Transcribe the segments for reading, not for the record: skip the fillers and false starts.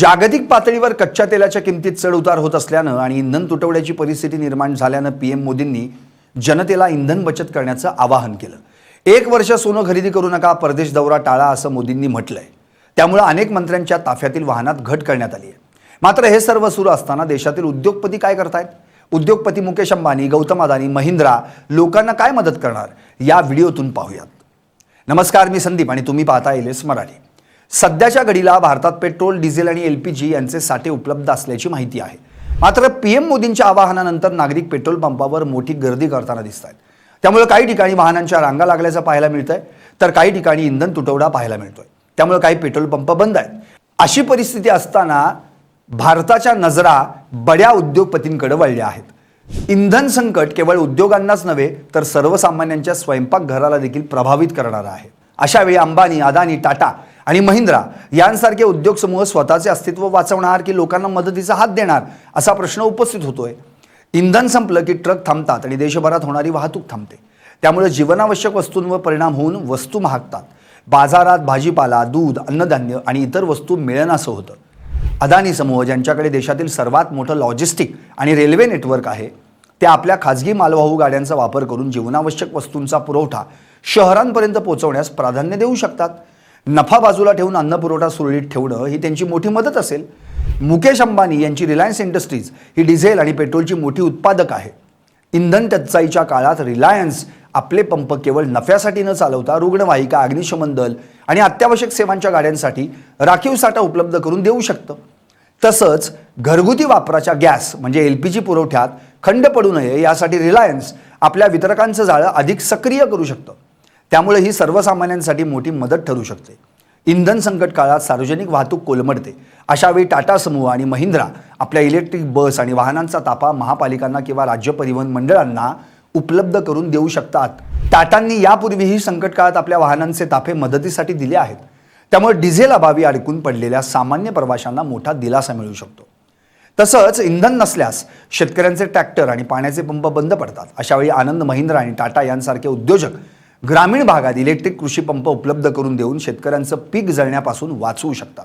जागतिक पातळीवर कच्च्या तेलाच्या किमतीत चढ-उतार होत असल्यानं आणि इंधन तुटवड्याची परिस्थिती निर्माण झाल्यानं पीएम मोदींनी जनतेला इंधन बचत करण्याचं आवाहन केलं। 1 वर्ष सोनं खरेदी करू नका, परदेश दौरा टाळा असं मोदींनी म्हटलंय। त्यामुळे अनेक मंत्र्यांच्या ताफ्यातील वाहनात घट करण्यात आली आहे। मात्र हे सर्व सुरू असताना देशातील उद्योगपती काय करतायत? उद्योगपती मुकेश अंबानी, गौतम अदानी, महिंद्रा लोकांना काय मदत करणार या व्हिडिओतून पाहूयात। नमस्कार, मी संदीप आणि तुम्ही पाहता एलएस मराठी। सध्याच्या घडीला भारतात पेट्रोल, डिझेल आणि एलपीजी यांचे साठे उपलब्ध असल्याची माहिती आहे। मात्र पीएम मोदींच्या आवाहनानंतर नागरिक पेट्रोल पंपावर मोठी गर्दी करताना दिसतात। त्यामुळे काही ठिकाणी वाहनांच्या रांगा लागल्याचं पाहायला मिळतंय, तर काही ठिकाणी इंधन तुटवडा पाहायला मिळतोय। त्यामुळे काही पेट्रोल पंप बंद आहेत। अशी परिस्थिती असताना भारताच्या नजरा बड्या उद्योगपतींकडे वळल्या आहेत। इंधन संकट केवळ उद्योगांनाच नव्हे तर सर्वसामान्यांच्या स्वयंपाकघराला देखील प्रभावित करणार आहे। अशा वेळी अंबानी, अदानी, टाटा आणि महिंद्रा यांसारखे उद्योग समूह स्वतःचे अस्तित्व वाचवणार की लोकांना मदतीचा हात देणार असा प्रश्न उपस्थित होतोय। इंधन संपलं की ट्रक थांबतात आणि देशभरात होणारी वाहतूक थांबते। त्यामुळे जीवनावश्यक वस्तूंवर परिणाम होऊन वस्तू महागतात। बाजारात भाजीपाला, दूध, अन्नधान्य आणि इतर वस्तू मिळेनासं होतं। अदानी समूह, ज्यांच्याकडे देशातील सर्वात मोठं लॉजिस्टिक आणि रेल्वे नेटवर्क आहे, ते आपल्या खाजगी मालवाहू गाड्यांचा वापर करून जीवनावश्यक वस्तूंचा पुरवठा शहरांपर्यंत पोहोचवण्यास प्राधान्य देऊ शकतात। नफा बाजूला ठेवून अन्न पुरवठा सुरळीत ठेवणं ही त्यांची मोठी मदत असेल। मुकेश अंबानी यांची रिलायन्स इंडस्ट्रीज ही डिझेल आणि पेट्रोलची मोठी उत्पादक आहे। इंधन टंचाईच्या काळात रिलायन्स आपले पंप केवळ नफ्यासाठी न चालवता रुग्णवाहिका, अग्निशमन दल आणि अत्यावश्यक सेवांच्या गाड्यांसाठी राखीव साठा उपलब्ध करून देऊ शकतं। तसंच घरगुती वापराच्या गॅस म्हणजे एलपीजी पुरवठ्यात खंड पडू नये यासाठी रिलायन्स आपल्या वितरकांचं जाळं अधिक सक्रिय करू शकतं। त्यामुळे ही सर्वसामान्यांसाठी मोठी मदत ठरू शकते। इंधन संकट काळात सार्वजनिक वाहतूक कोलमडते। अशा वेळी टाटा समूह आणि महिंद्रा आपल्या इलेक्ट्रिक बस आणि वाहनांचा ताफा महापालिकांना किंवा राज्य परिवहन मंडळांना उपलब्ध करून देऊ शकतात। टाटांनी यापूर्वीही संकट काळात आपल्या वाहनांचे ताफे मदतीसाठी दिले आहेत। त्यामुळे डिझेल अभावी अडकून पडलेल्या सामान्य प्रवाशांना मोठा दिलासा मिळू शकतो। तसंच इंधन नसल्यास शेतकऱ्यांचे ट्रॅक्टर आणि पाण्याचे पंप बंद पडतात। अशा वेळी आनंद महिंद्रा आणि टाटा यांसारखे उद्योजक ग्रामीण भागात इलेक्ट्रिक कृषी पंप उपलब्ध करून देऊन शेतकऱ्यांचं पीक जळण्यापासून वाचवू शकतात।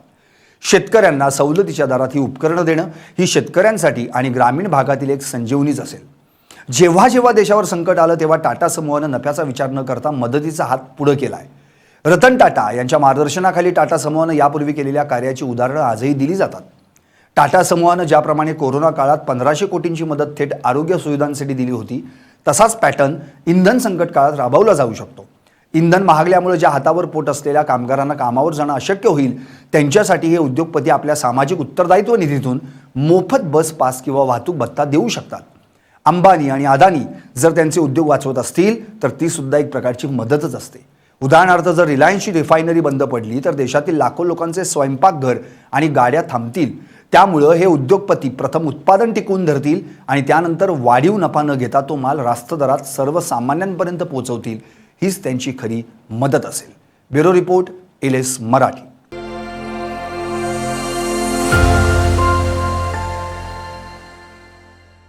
शेतकऱ्यांना सवलतीच्या दरात ही उपकरणं देणं ही शेतकऱ्यांसाठी आणि ग्रामीण भागातील एक संजीवनीच असेल। जेव्हा जेव्हा देशावर संकट आलं तेव्हा टाटा समूहानं नफ्याचा विचार न करता मदतीचा हात पुढे केलाय। रतन टाटा यांच्या मार्गदर्शनाखाली टाटा समूहानं यापूर्वी केलेल्या कार्याची उदाहरणं आजही दिली जातात। टाटा समूहानं ज्याप्रमाणे कोरोना काळात 1500 कोटींची मदत थेट आरोग्य सुविधांसाठी दिली होती, तसाच पॅटर्न इंधन संकट काळात राबवला जाऊ शकतो। इंधन महागल्यामुळे ज्या हातावर पोट असलेल्या कामगारांना कामावर जाणं अशक्य होईल, त्यांच्यासाठी हे उद्योगपती आपल्या सामाजिक उत्तरदायित्व निधीतून मोफत बस पास किंवा वाहतूक भत्ता देऊ शकतात। अंबानी आणि अदानी जर त्यांचे उद्योग वाचवत असतील तर ती सुद्धा एक प्रकारची मदतच असते। उदाहरणार्थ, जर रिलायन्सची रिफायनरी बंद पडली तर देशातील लाखो लोकांचे स्वयंपाकघर आणि गाड्या थांबतील। त्यामुळे हे उद्योगपती प्रथम उत्पादन टिकवून धरतील आणि त्यानंतर वाढीव नफा न घेता तो माल रास्त दरात सर्वसामान्यांपर्यंत पोहोचवतील। हीच त्यांची खरी मदत असेल। Bureau report, LS Marathi.